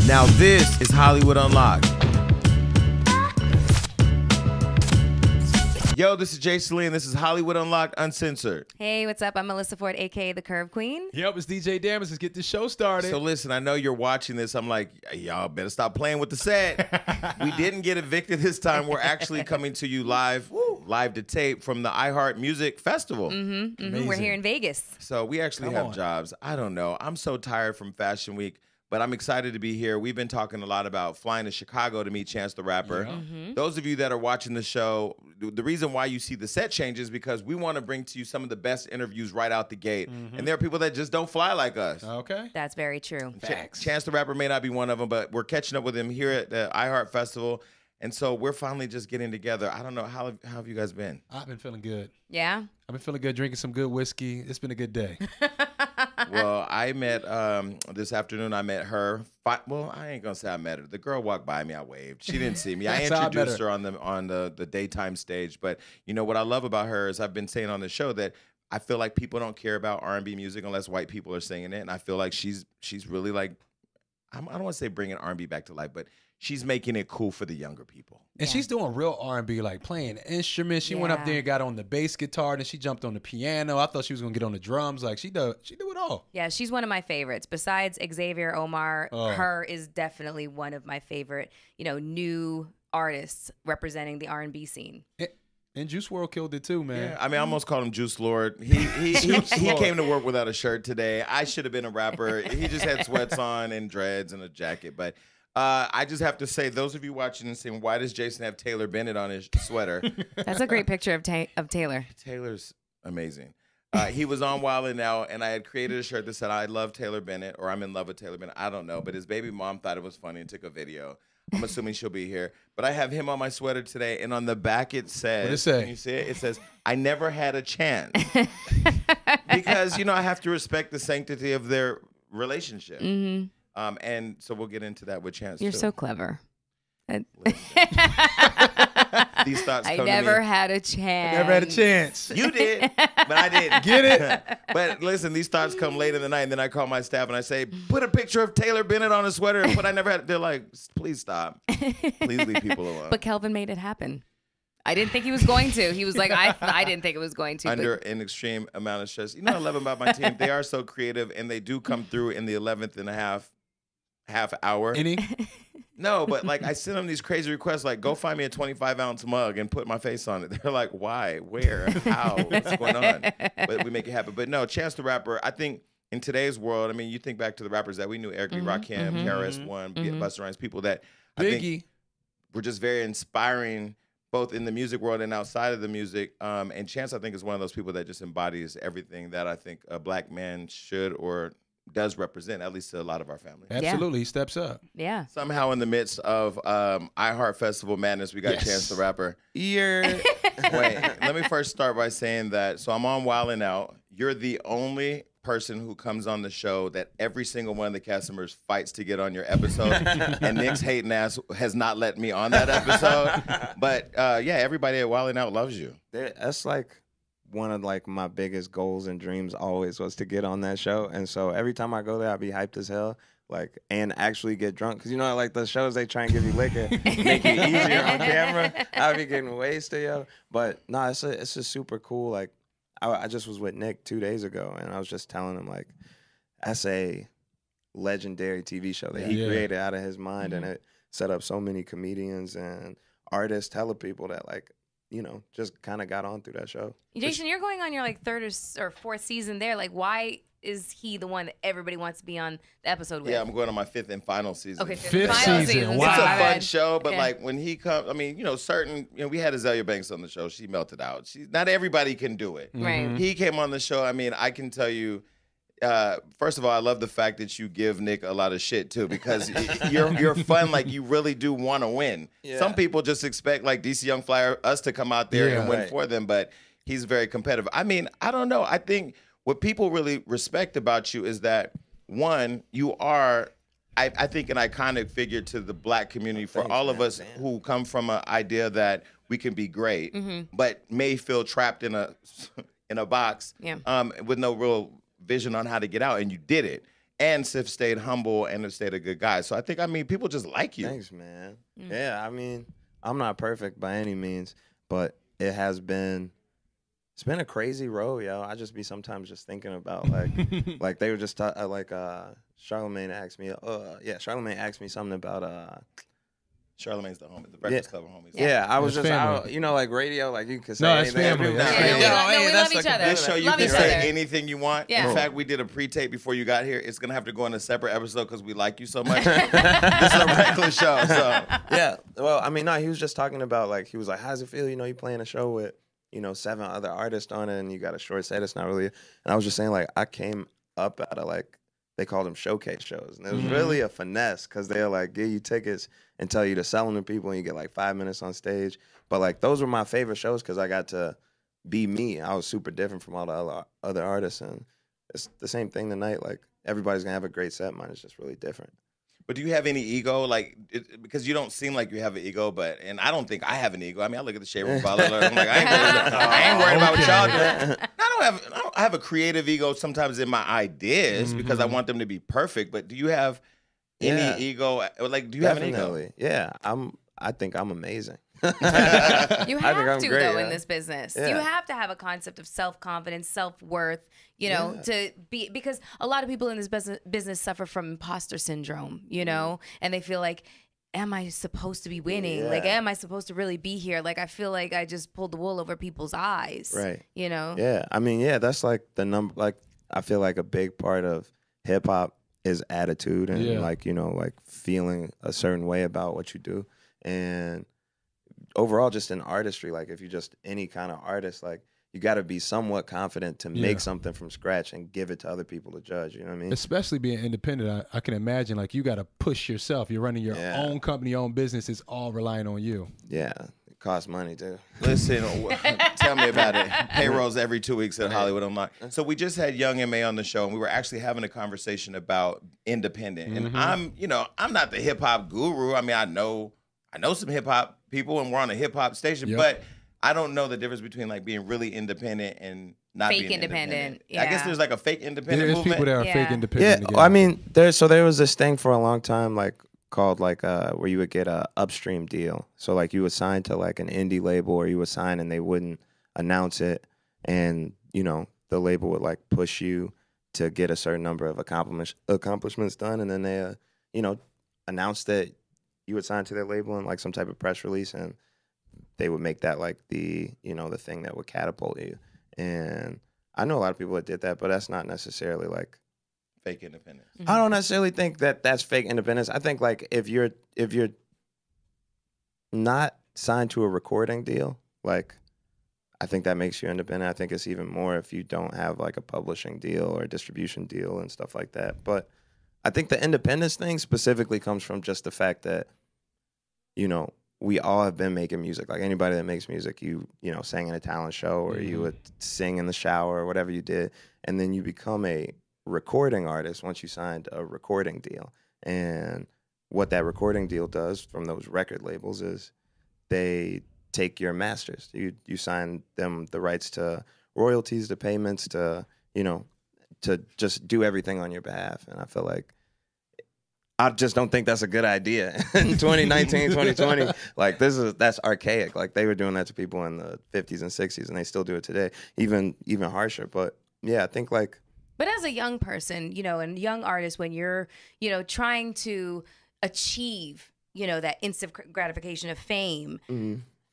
Now this is Hollywood Unlocked. Yo, this is Jason Lee, and this is Hollywood Unlocked Uncensored. Hey, what's up? I'm Melissa Ford, a.k.a. The Curve Queen. Yep, it's DJ Damas. Let's get this show started. So listen, I know you're watching this. I'm like, y'all better stop playing with the set. We didn't get evicted this time. We're actually coming to you live to tape from the iHeart Music Festival. We're here in Vegas. So we actually have jobs. I don't know. I'm so tired from Fashion Week, but I'm excited to be here. We've been talking a lot about flying to Chicago to meet Chance the Rapper. Yeah. Those of you that are watching the show, the reason why you see the set changes is because we want to bring to you some of the best interviews right out the gate. And there are people that just don't fly like us. Okay. That's very true. Chance the Rapper may not be one of them, but we're catching up with him here at the iHeart Festival. And so we're finally just getting together. I don't know, how have you guys been? I've been feeling good. Yeah? I've been feeling good, drinking some good whiskey. It's been a good day. Well, I met, this afternoon, I met her. Well, I ain't going to say I met her. The girl walked by me. I waved. She didn't see me. I introduced her on the daytime stage. But, you know, what I love about her is I've been saying on the show that I feel like people don't care about R&B music unless white people are singing it. And I feel like she's really like, I don't want to say bringing R&B back to life, but she's making it cool for the younger people. And she's doing real R&B, like playing instruments. She went up there and got on the bass guitar, then she jumped on the piano. I thought she was going to get on the drums. Like, she do it all. Yeah, she's one of my favorites. Besides Xavier Omar, her is definitely one of my favorite, new artists representing the R&B scene. And Juice WRLD killed it too, man. Yeah, I mean, I almost called him Juice Lord. He came to work without a shirt today. I should have been a rapper. He just had sweats on and dreads and a jacket. But I just have to say, those of you watching and saying, why does Jason have Taylor Bennett on his sweater? That's a great picture of Taylor. Taylor's amazing. He was on Wild 'N Out, and I had created a shirt that said, I love Taylor Bennett, or I'm in love with Taylor Bennett. I don't know, but his baby mom thought it was funny and took a video. I'm assuming she'll be here. But I have him on my sweater today, and on the back it says, what does it say? Can you see it? It says, I never had a chance. Because, I have to respect the sanctity of their relationship. And so we'll get into that with Chance. You're so clever. These thoughts come I never had a chance. Never had a chance. You did, but I didn't. Get it? But listen, these thoughts come late in the night, and then I call my staff and I say, put a picture of Taylor Bennett on a sweater and put I never had. They're like, please stop. Please leave people alone. But Kelvin made it happen. I didn't think he was going to. He was like, I didn't think it was going to. Under an extreme amount of stress. What I love about my team? They are so creative, and they do come through in the 11th and a half hour. No, but like I send them these crazy requests, like go find me a 25-ounce mug and put my face on it. They're like, why, where, how, what's going on? But we make it happen. But no, Chance the Rapper, I think in today's world, I mean, you think back to the rappers that we knew, Eric B. Rakim, KRS-One, Busta Rhymes, people that I think were just very inspiring, both in the music world and outside of the music. And Chance, I think, is one of those people that just embodies everything that I think a black man should or does represent, at least to a lot of our family. Absolutely, he steps up. Yeah. Somehow in the midst of iHeart Festival madness, we got Chance the Rapper. Yeah. Wait, let me first start by saying that, so I'm on Wild 'N Out. You're the only person who comes on the show that every single one of the cast members fights to get on your episode. And Nick's hating ass has not let me on that episode. But everybody at Wild 'N Out loves you. That's like one of like my biggest goals and dreams always was to get on that show. And so every time I go there, I'll be hyped as hell, like, and actually get drunk. Cause like the shows, they try and give you liquor, make it easier on camera. I'll be getting wasted, yo. But no, it's just super cool. Like I just was with Nick 2 days ago and I was just telling him like, that's a legendary TV show that he created out of his mind. And it set up so many comedians and artists, hella people that like, just kind of got on through that show. Jason, you're going on your like third or fourth season there. Like, why is he the one that everybody wants to be on the episode with? Yeah, I'm going on my fifth and final season. Okay, fifth season. Wow. It's a fun show, but Yeah. like when he comes, I mean, we had Azalea Banks on the show. She melted out. Not everybody can do it. Right. He came on the show. I mean, I can tell you, first of all, I love the fact that you give Nick a lot of shit too, because you're fun. Like you really do want to win. Yeah. Some people just expect like DC Young Fly us to come out there and win for them, but he's very competitive. I mean, I don't know. I think what people really respect about you is that one, you are, I think, an iconic figure to the black community for all of us who come from an idea that we can be great, but may feel trapped in a box with no real vision on how to get out, and you did it. and have stayed humble and have stayed a good guy. So I think, I mean, people just like you. Thanks, man. Yeah, I mean, I'm not perfect by any means, but it's been a crazy road, yo. I just be sometimes just thinking about like they were just Charlamagne asked me, Charlamagne asked me something about Charlamagne's the homie, the Breakfast Club homies. Yeah, I was It's just family. like radio, like you could say No, it's anything. family. We love each other. This show, you Love can each say other. anything you want. Yeah. In fact, we did a pre-tape before you got here. It's going to have to go on a separate episode because we like you so much. This is a regular show. So. Yeah, well, I mean, no, he was just talking about, like, he was like, how does it feel, you playing a show with, 7 other artists on it, and you got a short set, it's not really, and I was just saying, like, I came up out of, like, they called them showcase shows, and it was really a finesse, because they'll, like, give you tickets and tell you to sell them to people, and you get, like, 5 minutes on stage, but, like, those were my favorite shows, because I got to be me. I was super different from all the other artists, and it's the same thing tonight, like, everybody's gonna have a great set, mine is just really different. But do you have any ego? Like, because you don't seem like you have an ego, and I don't think I have an ego. I mean, I look at the Shade Room Butler, I'm like, I ain't worried about what y'all doing. I have a creative ego sometimes in my ideas because I want them to be perfect. But do you have any ego? Like, do you have an ego? Yeah, I think I'm amazing. You have to, great, though, yeah. in this business. Yeah. You have to have a concept of self-confidence, self-worth, to be, because a lot of people in this business suffer from imposter syndrome, and they feel like, am I supposed to be winning? Yeah. Like, am I supposed to really be here? Like, I feel like I just pulled the wool over people's eyes. Right. Yeah. I mean, that's like the number, like, I feel like a big part of hip hop is attitude and like feeling a certain way about what you do. And overall, just in artistry, like if you're just any kind of artist, like you got to be somewhat confident to make something from scratch and give it to other people to judge. You know what I mean? Especially being independent, I can imagine like you got to push yourself. You're running your own company, your own business. It's all relying on you. Yeah. It costs money too. Listen, tell me about it. Payrolls every 2 weeks at Hollywood Unlocked. So we just had Young M.A. on the show, and we were actually having a conversation about independent. And I'm not the hip hop guru. I mean, I know some hip hop people, and we're on a hip hop station, but I don't know the difference between like being really independent and not Fake being independent. Yeah. I guess there's like a fake independent There's movement. people that are fake Yeah. independent. Yeah, I mean, there was this thing for a long time, like called like where you would get a upstream deal. So like you would sign to like an indie label, or you would sign and they wouldn't announce it, and the label would like push you to get a certain number of accomplishments done, and then they announce that you would sign to their label in like some type of press release, and they would make that like the the thing that would catapult you. And I know a lot of people that did that, but that's not necessarily like Fake independence. I don't necessarily think that that's fake independence. I think like if you're not signed to a recording deal, like I think that makes you independent. I think it's even more if you don't have like a publishing deal or a distribution deal and stuff like that. But I think the independence thing specifically comes from just the fact that we all have been making music. Like anybody that makes music, you sang in a talent show, or you would sing in the shower, or whatever you did, and then you become a recording artist once you signed a recording deal. And what that recording deal does from those record labels is they take your masters. You sign them the rights to royalties, to payments, to to just do everything on your behalf. And I feel like I just don't think that's a good idea in 2019, 2020. Like that's archaic. Like they were doing that to people in the 50s and 60s, and they still do it today, even harsher. But yeah, I think like. But as a young person, and young artist, when you're, trying to achieve, that instant gratification of fame,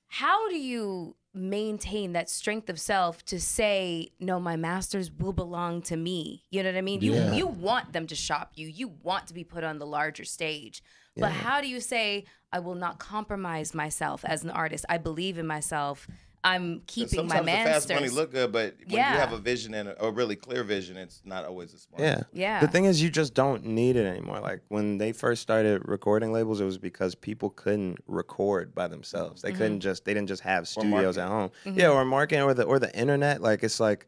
how do you maintain that strength of self to say, no, my masters will belong to me? You know what I mean? Yeah. You want them to shop you. You want to be put on the larger stage. But how do you say, I will not compromise myself as an artist? I believe in myself. I'm keeping my masters. Sometimes the fast money look good, but when you have a vision and a really clear vision, it's not always a smart. Yeah. The thing is, you just don't need it anymore. Like when they first started recording labels, it was because people couldn't record by themselves. They couldn't they didn't just have studios at home. Yeah, or marketing, or the internet. Like it's like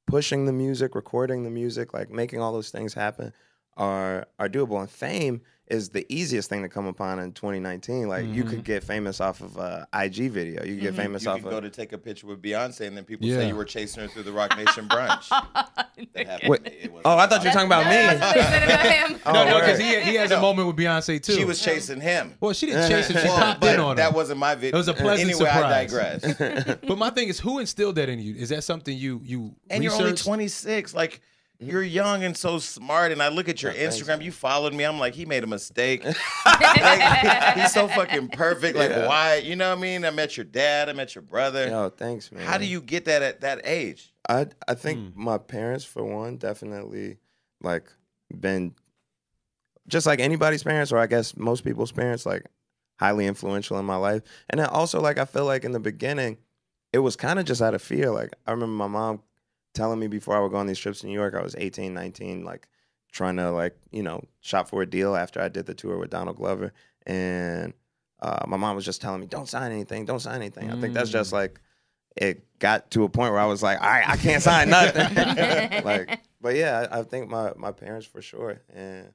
pushing the music, recording the music, like making all those things happen. are doable. And fame is the easiest thing to come upon in 2019. Like you could get famous off of a IG video. You could get famous off You of go to take a picture with Beyonce, and then people say you were chasing her through the Rock Nation brunch. That happened. Wait, I thought you were talking about me. No, because he has a moment with Beyonce too. She was chasing him. Well, she didn't chase him. She popped in on him. That wasn't my video. It was a pleasant anyway, surprise. I digress. But my thing is, who instilled that in you? Is that something you and researched? you're only 26. Like, you're young and so smart. And I look at your Instagram. You followed me. I'm like, he made a mistake. Like, he's so fucking perfect. Like, why? You know what I mean? I met your dad. I met your brother. Yo, thanks, man. How do you get that at that age? I think my parents, for one, definitely like been just like anybody's parents, or I guess most people's parents, like highly influential in my life. And then also, like, I feel like in the beginning, it was kind of just out of fear. Like, I remember my mom telling me before I would go on these trips to New York, I was 18, 19, like trying to like, you know, shop for a deal after I did the tour with Donald Glover. And my mom was just telling me, don't sign anything, don't sign anything. I think that's just like, it got to a point where I was like, all right, I can't sign nothing. Like, but yeah, I think my parents for sure. And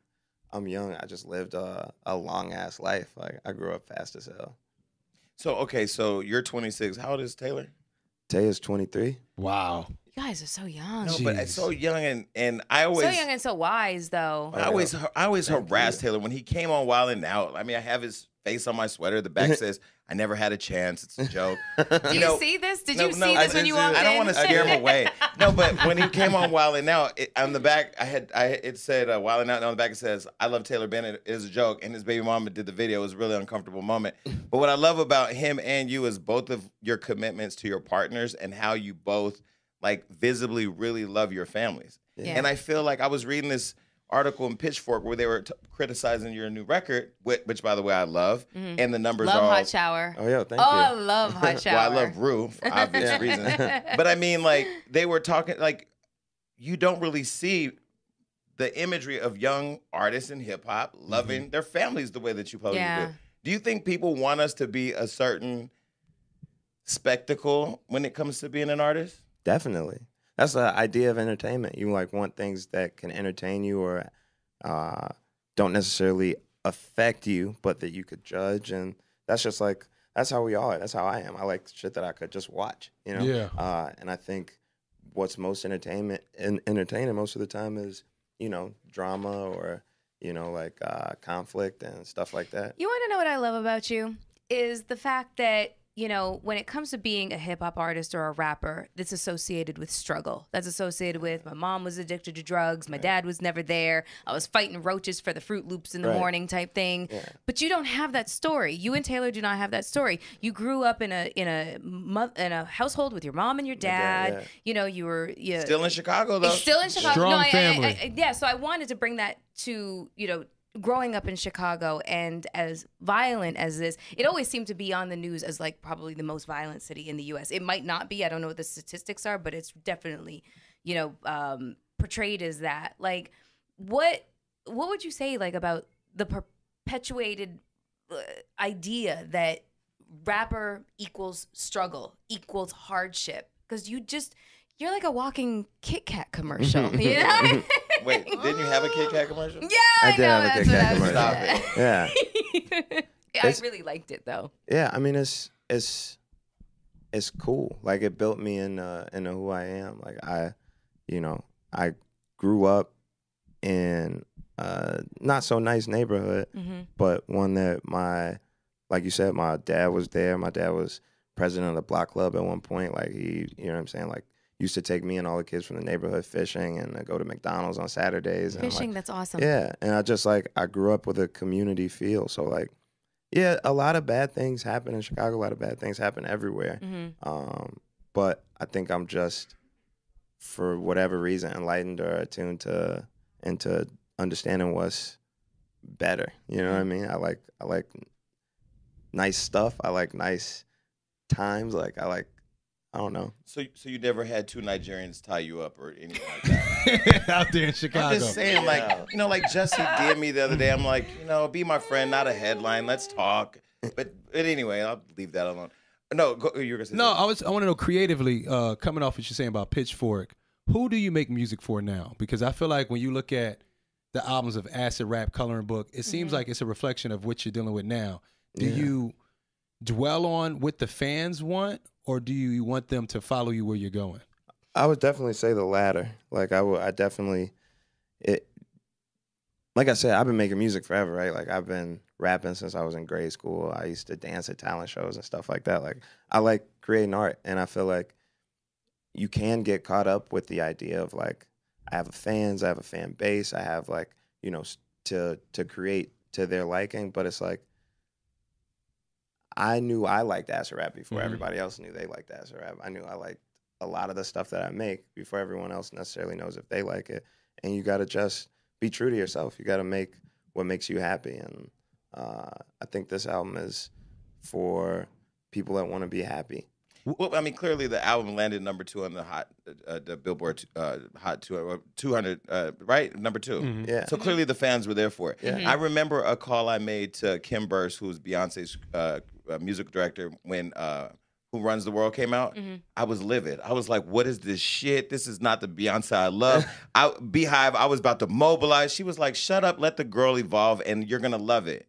I'm young. I just lived a long ass life. Like, I grew up fast as hell. So, okay, so you're 26. How old is Taylor? Tay is 23. Wow. You guys are so young. No, but it's so young, and I always So young and so wise, though. I always harassed Taylor when he came on Wild 'N Out. I mean, I have his face on my sweater. The back says, "I never had a chance. It's a joke." Do you see this? Did you see this when you walked in? I don't want to scare him away. No, but when he came on Wild 'N Out, on the back, it said Wild 'N Out, and on the back it says, "I love Taylor Bennett." It is a joke, and his baby mama did the video. It was a really uncomfortable moment. But what I love about him and you is both of your commitments to your partners and how you both like visibly really love your families. Yeah. And I feel like I was reading this article in Pitchfork where they were criticizing your new record, which by the way I love, and the numbers Love are all, Hot Shower. Oh, yeah, thank Oh, you. I love Hot Shower. well, I love Rue for obvious reasons. But I mean, like, they were talking, like, you don't really see the imagery of young artists in hip hop loving their families the way that you probably do. Do you think people want us to be a certain spectacle when it comes to being an artist? Definitely. That's the idea of entertainment. You like want things that can entertain you or don't necessarily affect you, but that you could judge. And that's just like, that's how we are. That's how I am. I like shit that I could just watch, you know? Yeah. And I think what's most entertaining most of the time is, you know, drama or, you know, like conflict and stuff like that. You want to know what I love about you? Is the fact that, you know, when it comes to being a hip hop artist or a rapper, that's associated with struggle. That's associated with my mom was addicted to drugs. My dad was never there. I was fighting roaches for the Fruit Loops in the morning type thing. Yeah. But you don't have that story. You and Taylor do not have that story. You grew up in a household with your mom and your dad. Yeah. You know, you were still in Chicago though. Still in Chicago. Strong family. Yeah. So I wanted to bring that to, you know, growing up in Chicago, and as violent as this, it always seemed to be on the news as like probably the most violent city in the U.S. It might not be. I don't know what the statistics are, but it's definitely, you know, portrayed as that. Like, what would you say like about the perpetuated idea that rapper equals struggle equals hardship? Because you're like a walking Kit Kat commercial, you know? Wait, didn't you have a Kit Kat commercial? Yeah, I did have a Kit Kat commercial. Stop it. Yeah. I really liked it though. Yeah, I mean it's cool. Like, it built me into who I am. Like, I grew up in a not so nice neighborhood, but one that like you said, my dad was there. My dad was president of the block club at one point. Like, he, you know what I'm saying? Like, used to take me and all the kids from the neighborhood fishing and go to McDonald's on Saturdays. Fishing, and, like, that's awesome. Yeah, and I grew up with a community feel. So, like, yeah, a lot of bad things happen in Chicago. A lot of bad things happen everywhere. But I think I'm just, for whatever reason, enlightened or attuned into understanding what's better. You know what I mean? I like nice stuff. I like nice times. Like, I don't know. So you never had two Nigerians tie you up or anything like that? Out there in Chicago. I'm just saying, like, you know, like Jesse did me the other day. I'm like, you know, be my friend, not a headline. Let's talk. But anyway, I'll leave that alone. No, you were gonna say something. I want to know creatively, coming off what you're saying about Pitchfork, who do you make music for now? Because I feel like when you look at the albums of Acid Rap, Coloring Book, it seems like it's a reflection of what you're dealing with now. Do you dwell on what the fans want, or do you want them to follow you where you're going? I would definitely say the latter. Like I definitely, like I said, I've been making music forever, right? Like I've been rapping since I was in grade school. I used to dance at talent shows and stuff like that. Like I like creating art, and I feel like you can get caught up with the idea of like, I have fans, I have a fan base, I have like, you know, to create to their liking, but it's like, I knew I liked acid rap before everybody else knew they liked acid rap. I knew I liked a lot of the stuff that I make before everyone else necessarily knows if they like it. And you got to just be true to yourself. You got to make what makes you happy. And I think this album is for people that want to be happy. Well, I mean, clearly the album landed number 2 on the Billboard Hot 200, right? Number 2. Yeah. So clearly the fans were there for it. Yeah. I remember a call I made to Kim Burse, who's Beyonce's music director, when Who Runs the World came out. I was livid. I was like, what is this shit? This is not the Beyonce I love. Beehive, I was about to mobilize. She was like, shut up, let the girl evolve, and you're going to love it.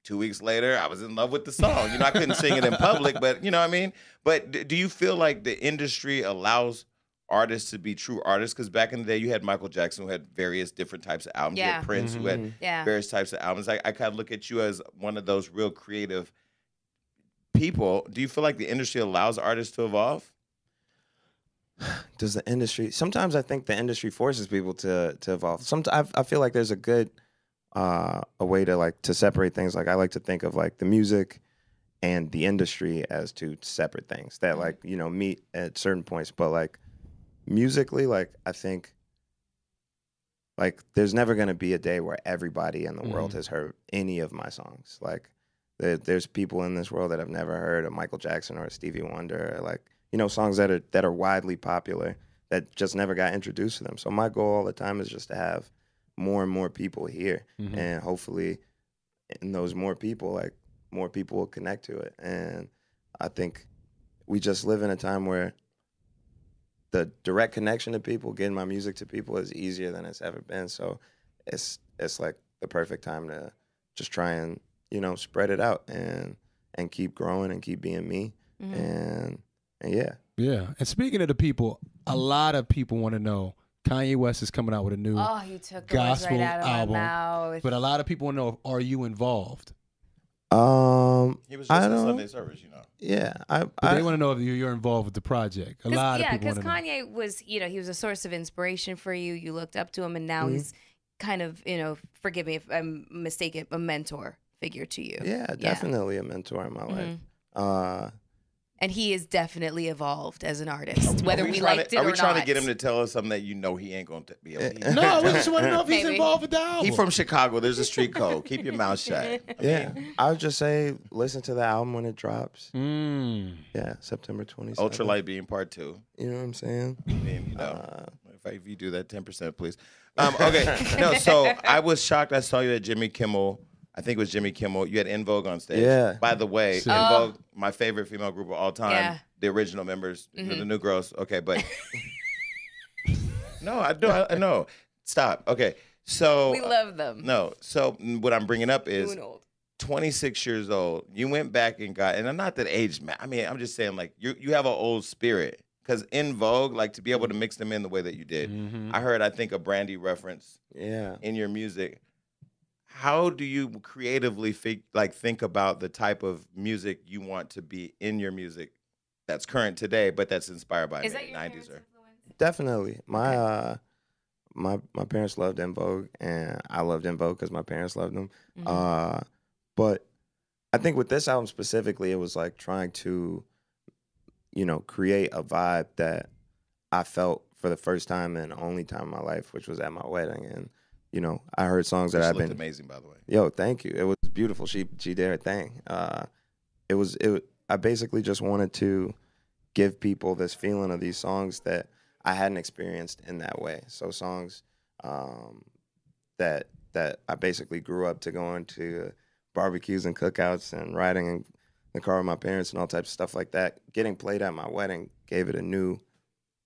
2 weeks later, I was in love with the song. You know, I couldn't sing it in public, but you know what I mean? But do you feel like the industry allows artists to be true artists? Because back in the day, you had Michael Jackson, who had various different types of albums. You had Prince, who had various types of albums. I kind of look at you as one of those real creative people. Do you feel like the industry allows artists to evolve? Does the industry? Sometimes I think the industry forces people to evolve. Sometimes I feel like there's a good a way to like to separate things. Like I like to think of like the music and the industry as two separate things that like, you know, meet at certain points. But like musically, like I think like there's never gonna be a day where everybody in the world has heard any of my songs. Like there's people in this world that have never heard of Michael Jackson or Stevie Wonder, or like, you know, songs that are widely popular that just never got introduced to them. So my goal all the time is just to have more and more people here, and hopefully in those more people, like more people will connect to it. And I think we just live in a time where the direct connection to people, getting my music to people, is easier than it's ever been. So it's like the perfect time to just try and, you know, spread it out and keep growing and keep being me. And yeah. And speaking of the people, a lot of people want to know, Kanye West is coming out with a new you took the words gospel right out of album, my mouth. but a lot of people want to know, are you involved? He was just in Sunday service, you know. Yeah, But they want to know if you're involved with the project. A lot of people want to know. Yeah, because Kanye was, you know, he was a source of inspiration for you. You looked up to him, and now he's kind of, you know, forgive me if I'm mistaken, a mentor figure to you. Yeah, definitely a mentor in my life. And he is definitely evolved as an artist, whether we liked it or not. Are we trying to get him to tell us something that you know he ain't going to be able to? No, we just want to know if he's involved with the album. He's from Chicago. There's a street code. Keep your mouth shut. Yeah. I would just say listen to the album when it drops. Yeah, September 27th. Ultralight Beam Part 2. You know what I'm saying? I mean, you know, if you do that 10%, please. Okay. No, so I was shocked. I saw you at Jimmy Kimmel. I think it was Jimmy Kimmel. You had En Vogue on stage. Yeah. By the way, En Vogue, my favorite female group of all time. Yeah. The original members, the new girls. Okay, but no, I know. Stop. Okay, so we love them. No, so what I'm bringing up is 26 years old. You went back and got, and not that age. I mean, I'm just saying, like you have an old spirit. Because En Vogue, like to be able to mix them in the way that you did, I heard, I think, a Brandy reference. In your music. How do you creatively think about the type of music you want to be in your music that's current today, but that's inspired by the 90s? Or definitely. My parents loved En Vogue, and I loved En Vogue because my parents loved them. But I think with this album specifically, it was like trying to, you know, create a vibe that I felt for the first time and only time in my life, which was at my wedding. And you know, I heard songs that I've been amazing, by the way. Yo, thank you. It was beautiful. She did her thing. I basically just wanted to give people this feeling of these songs that I hadn't experienced in that way. So songs that I basically grew up to going to barbecues and cookouts and riding in the car with my parents and all types of stuff like that. Getting played at my wedding gave it a new,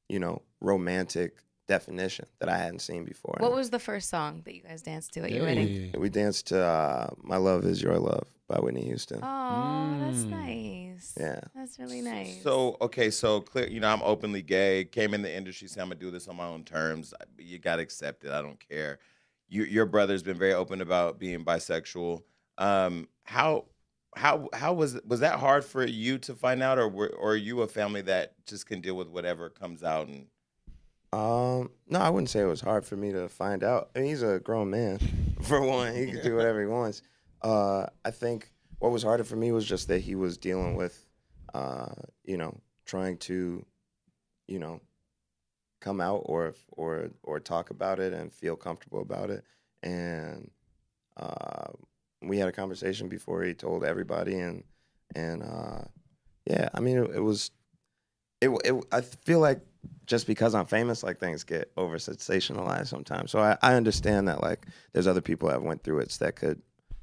you know, romantic definition that I hadn't seen before. What was the first song that you guys danced to at your wedding? We danced to My Love Is Your Love by Whitney Houston. Oh, that's nice. Yeah. That's really nice. So, okay, so clear, you know, I'm openly gay, came in the industry, saying I'm going to do this on my own terms. You got to accept it. I don't care. Your brother's been very open about being bisexual. How was that hard for you to find out, or are you a family that just can deal with whatever comes out? And no, I wouldn't say it was hard for me to find out. I mean, he's a grown man, for one. He can do whatever he wants. I think what was harder for me was just that he was dealing with, you know, trying to, you know, come out or talk about it and feel comfortable about it. And we had a conversation before he told everybody, and yeah, I mean, I feel like just because I'm famous, like, things get over sensationalized sometimes. So I understand that, like, there's other people that went through it that could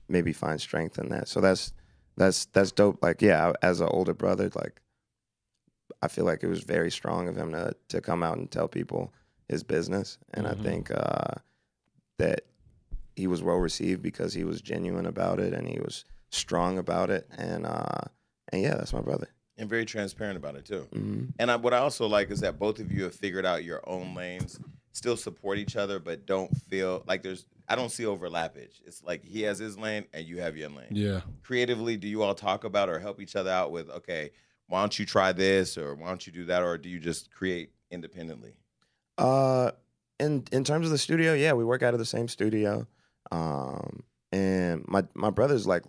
maybe find strength in that. So that's dope. Like, yeah, as an older brother, like, I feel like it was very strong of him to come out and tell people his business. And I think that he was well received because he was genuine about it and he was strong about it. And yeah, that's my brother. And very transparent about it too. Mm-hmm. And what I also like is that both of you have figured out your own lanes, still support each other, but don't feel like I don't see overlappage. It's like he has his lane and you have your lane. Yeah. Creatively, do you all talk about or help each other out with, okay, why don't you try this or why don't you do that, or do you just create independently? In terms of the studio, yeah, we work out of the same studio. And my brother's like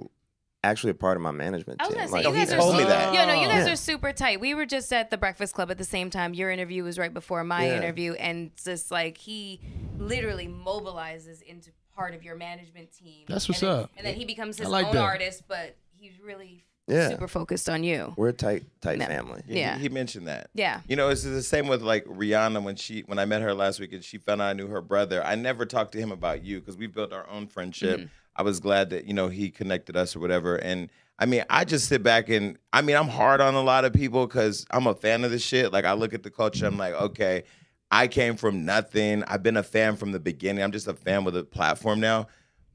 actually a part of my management team. I was gonna say, you guys told me that. Yeah, no, you guys are super tight. We were just at the Breakfast Club at the same time. Your interview was right before my interview, and just like he literally mobilizes into part of your management team. That's what's up. And then he becomes his own artist, but he's really super focused on you. We're a tight family. Yeah, he mentioned that. Yeah, you know, it's the same with like Rihanna when I met her last week and she found out I knew her brother. I never talked to him about you because we built our own friendship. Mm-hmm. I was glad that, you know, he connected us or whatever. And I mean, I just sit back and I mean, I'm hard on a lot of people because I'm a fan of the shit. Like, I look at the culture, I'm like, okay, I came from nothing. I've been a fan from the beginning. I'm just a fan with a platform now.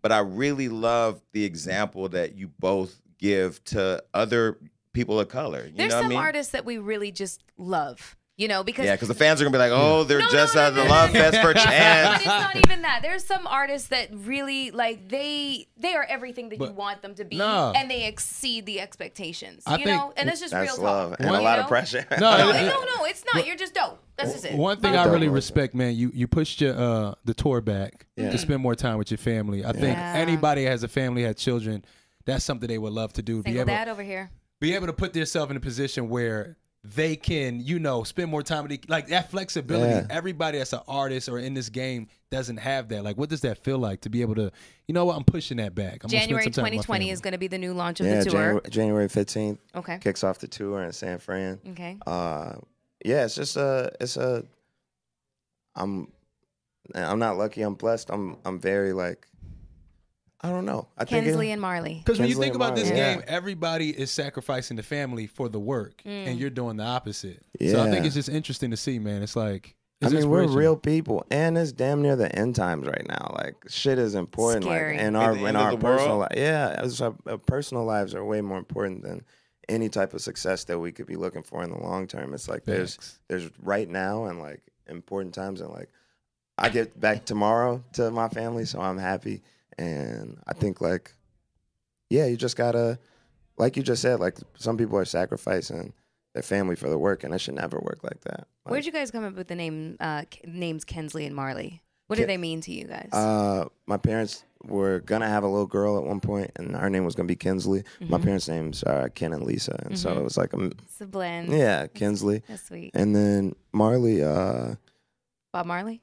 But I really love the example that you both give to other people of color. There's some artists that we really just love. You know, because the fans are gonna be like, oh, they're at the Love Fest for Chance. But it's not even that. There's some artists that really like they are everything that you want them to be, and they exceed the expectations. You know, and that's just real love talk. and a lot of pressure. No, it's not. You're just dope. That's just it. One thing I really respect, man, you pushed your the tour back to spend more time with your family. I think anybody that has a family, has children, that's something they would love to do. Single dad over here. Be able to put themselves in a position where they can, you know, spend more time with like that flexibility. Yeah. Everybody that's an artist or in this game doesn't have that. Like, what does that feel like to be able to, you know what, I'm pushing that back. January 2020 is going to be the new launch of the tour. January 15th. Okay. Kicks off the tour in San Fran. Okay. Yeah, it's just I'm not lucky. I'm blessed. I'm very like, I don't know. Kensley and Marley. Because when you think about this game, everybody is sacrificing the family for the work, and you're doing the opposite. Yeah. So I think it's just interesting to see, man. It's like, we're real people, and it's damn near the end times right now. Like, shit is important. Scary. Like, in our personal life. Yeah, our personal lives are way more important than any type of success that we could be looking for in the long term. It's like there's right now and like important times, and like I get back tomorrow to my family, so I'm happy. And I think, like, yeah, you just gotta, like you just said, like, some people are sacrificing their family for the work, and it should never work like that. Like, where'd you guys come up with the names Kensley and Marley? What do they mean to you guys? My parents were gonna have a little girl at one point, and her name was gonna be Kinsley. Mm-hmm. My parents' names are Ken and Lisa, and so it was like it's a blend. Yeah, Kinsley. That's sweet. And then Marley. Bob Marley?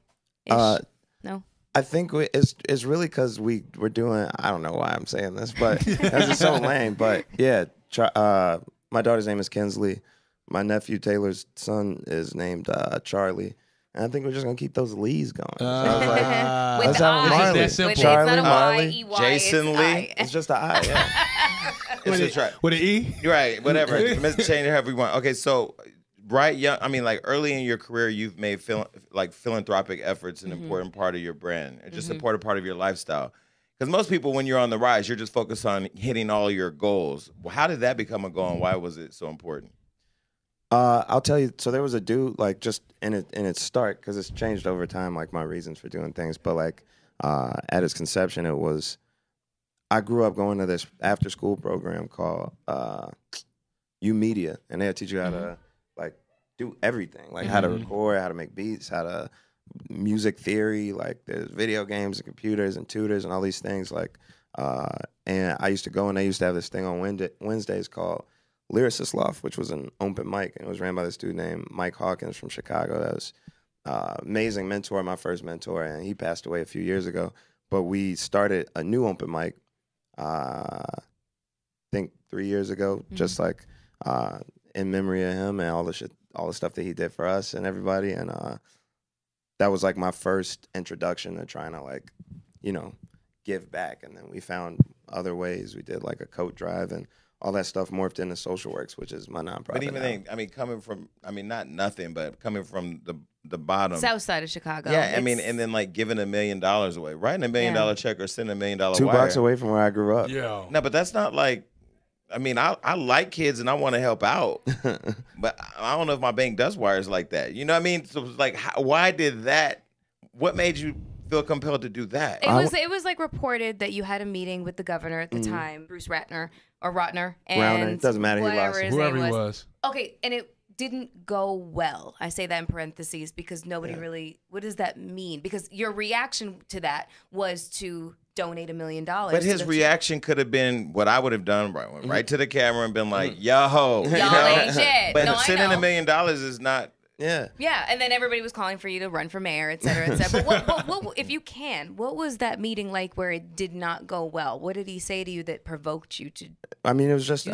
No. I think it's really because we're doing, I don't know why I'm saying this, but that's just so lame. But yeah, my daughter's name is Kinsley. My nephew Taylor's son is named Charlie. And I think we're just going to keep those Lees going. So let's have Marley. That simple. Charlie, Marley, Jason Lee. It's just an I, yeah. It's just right. With an E? Right, whatever. Change it however you want. Okay, so bright young. I mean, like early in your career, you've made philanthropic efforts an important part of your brand, and just an important part of your lifestyle. Because most people, when you're on the rise, you're just focused on hitting all your goals. Well, how did that become a goal, and why was it so important? I'll tell you. So there was a dude, like, just in its start, because it's changed over time, like my reasons for doing things. But like at its conception, it was I grew up going to this after school program called U Media, and they'll teach you how to like do everything, like how to record, how to make beats, how to music theory. Like there's video games and computers and tutors and all these things. Like and I used to go, and they used to have this thing on Wednesdays called Lyricist Loft, which was an open mic, and it was ran by this dude named Mike Hawkins from Chicago. That was amazing mentor, my first mentor, and he passed away a few years ago. But we started a new open mic, I think 3 years ago, just like in memory of him and all the stuff that he did for us and everybody. And that was like my first introduction to trying to, like, you know, give back. And then we found other ways. We did like a coat drive, and all that stuff morphed into Social Works, which is my nonprofit. But even then, I mean, coming from, I mean, not nothing, but coming from the bottom. South side of Chicago. Yeah, I mean, and then like giving $1 million away, writing $1 million check or sending $1 million wire. 2 blocks away from where I grew up. Yeah. No, but that's not like, I mean, I like kids and I want to help out, but I don't know if my bank does wires like that. You know what I mean? So like, why did that? What made you feel compelled to do that? It was like reported that you had a meeting with the governor at the time, Bruce Ratner or Rotner, and it doesn't matter, he lost. Whoever he was. Okay, and it didn't go well. I say that in parentheses because nobody really. What does that mean? Because your reaction to that was to donate $1 million. But his reaction could have been what I would have done, right to the camera and been like, "Yo, y'all ain't shit." But sending $1 million is not. Yeah. Yeah, and then everybody was calling for you to run for mayor, et cetera, et cetera. But what, if you can, what was that meeting like where it did not go well? What did he say to you that provoked you to? I mean, it was just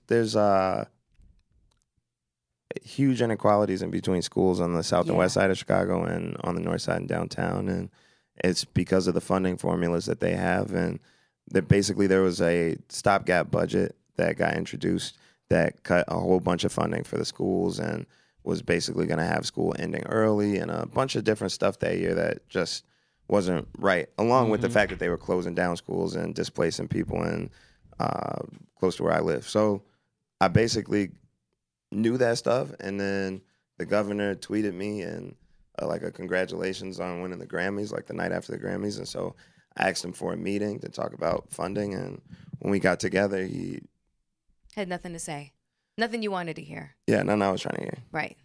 there's huge inequalities in between schools on the south and west side of Chicago and on the north side and downtown, and it's because of the funding formulas that they have, and that basically there was a stopgap budget that got introduced that cut a whole bunch of funding for the schools and was basically going to have school ending early and a bunch of different stuff that year that just wasn't right, along with the fact that they were closing down schools and displacing people in close to where I live. So I basically knew that stuff, and then the governor tweeted me and like a congratulations on winning the Grammys, like the night after the Grammys. And so I asked him for a meeting to talk about funding, and when we got together, he had nothing to say. Nothing you wanted to hear. Yeah, nothing I was trying to hear. Right.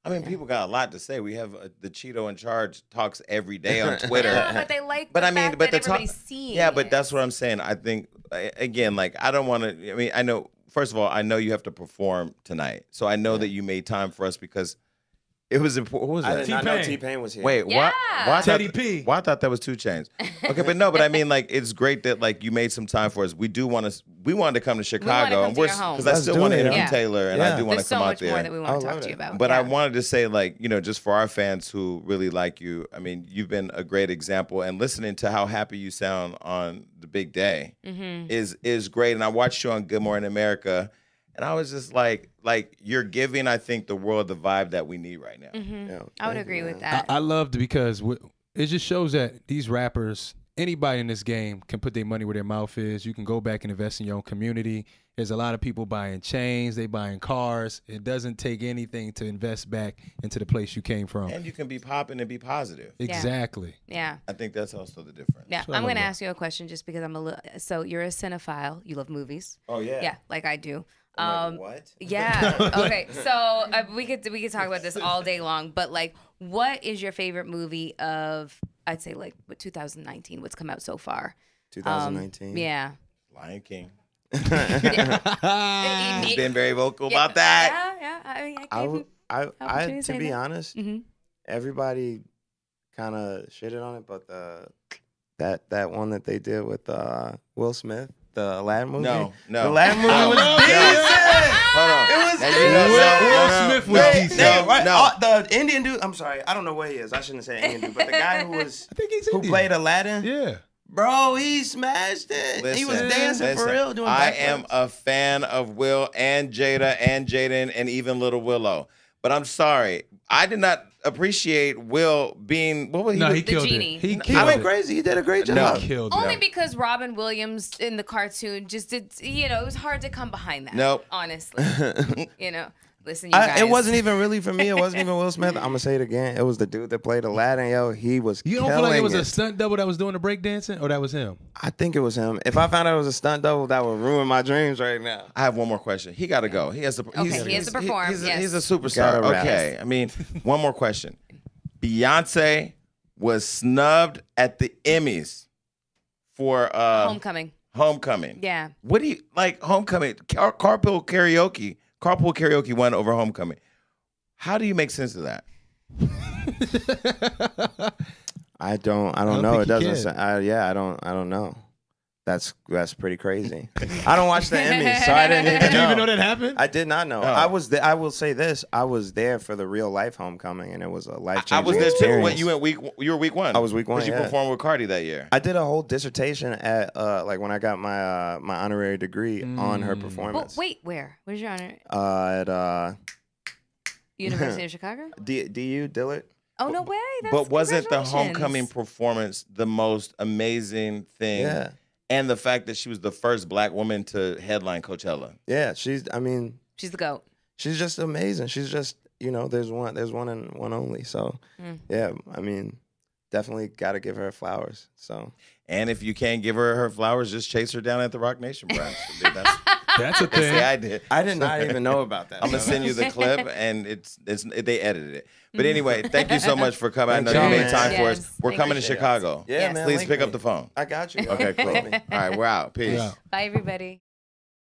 I mean, people got a lot to say. We have the Cheeto in charge talks every day on Twitter. But they like the fact that everybody's seeing Yeah, but that's what I'm saying. I think, again, like, I don't want to, I mean, I know, first of all, I know you have to perform tonight. So I know that you made time for us because it was important. What was that? I did not know T-Pain was here. Wait, yeah. why Teddy P. Why I thought that was 2 Chainz. Okay, but no, but I mean, like, it's great that, like, you made some time for us. We wanted to come to Chicago, and because I still want to interview Taylor, and I do want to come out there. There's so much more that we want to talk to you about. But I wanted to say, like, you know, just for our fans who really like you, I mean, you've been a great example, and listening to how happy you sound on the big day is great. And I watched you on Good Morning America, and I was just like you're giving, I think, the world the vibe that we need right now. Yeah, I would agree with that. I loved it because it just shows that these rappers, anybody in this game can put their money where their mouth is. You can go back and invest in your own community. There's a lot of people buying chains, they buying cars. It doesn't take anything to invest back into the place you came from. And you can be popping and be positive. Exactly. Yeah. I think that's also the difference. Yeah. I'm going to ask you a question just because I'm a little, so you're a cinephile. You love movies. Oh, yeah. Yeah, like I do. Like, what? Yeah. Okay. So we could talk about this all day long, but like, what is your favorite movie of? I'd say like 2019. What's come out so far? 2019. Yeah. Lion King. He's been very vocal about that. Yeah. I mean, I to be honest, everybody kind of shitted on it, but that one that they did with Will Smith. The Aladdin movie? No. The Aladdin movie was decent. Hold on. Will Smith was decent. The Indian dude, I'm sorry, I don't know where he is. I shouldn't say Indian dude, but the guy who was who played Aladdin. Yeah. Bro, he smashed it. He was dancing for real, doing backflips. I am a fan of Will and Jada and Jaden and even Little Willow. But I'm sorry. I did not appreciate Will being what was he? No, was- he killed genie. it. He He killed went it. crazy. He did a great job. No. He killed Only it. because Robin Williams in the cartoon just did, it was hard to come behind that. Nope. Honestly. Listen, you guys. It wasn't even really for me. It wasn't even Will Smith. I'm gonna say it again. It was the dude that played Aladdin. Yo, he was. You don't feel like it was a stunt double that was doing the breakdancing, or that was him? I think it was him. If I found out it was a stunt double, that would ruin my dreams right now. I have one more question. He got to go. He has to. he has to perform, He's, yes. he's a superstar. Gotta rap. Okay. I mean, one more question. Beyonce was snubbed at the Emmys for Homecoming. Homecoming. Yeah. What do you like? Homecoming. Carpool karaoke. Carpool karaoke won over Homecoming. How do you make sense of that? I don't know. It doesn't. I don't know. That's pretty crazy. I don't watch the Emmys, so I didn't even know. Did you even know that happened? I did not know. Oh. I was. I will say this. I was there for the real life Homecoming, and it was a life changing I was there too. experience. When you were week one. I was week one, Because you yeah. performed with Cardi that year. I did a whole dissertation at like when I got my my honorary degree on her Well, performance. wait, where? Where's your honor? At University of Chicago? DU Dillard. Oh, no way. That's But wasn't the congratulations. Homecoming performance the most amazing thing? Yeah, And the fact that she was the first black woman to headline Coachella. yeah. She's. I mean, She's the GOAT. she's just amazing. She's just there's one and one only. So yeah, I mean, definitely got to give her flowers. So And if you can't give her flowers, just chase her down at the Rock Nation brunch. That's That's a they say thing. I did. I did not even know about that. I'm gonna send you the clip, and they edited it. But anyway, thank you so much for coming. I know Thank you you, made man. time for us. Yes, We're thank coming to you. Chicago. Yeah, Yes. man. Please link pick me. up the phone. I got you. Okay, cool. Link me. All right, we're out. Peace. Yeah. Bye, everybody.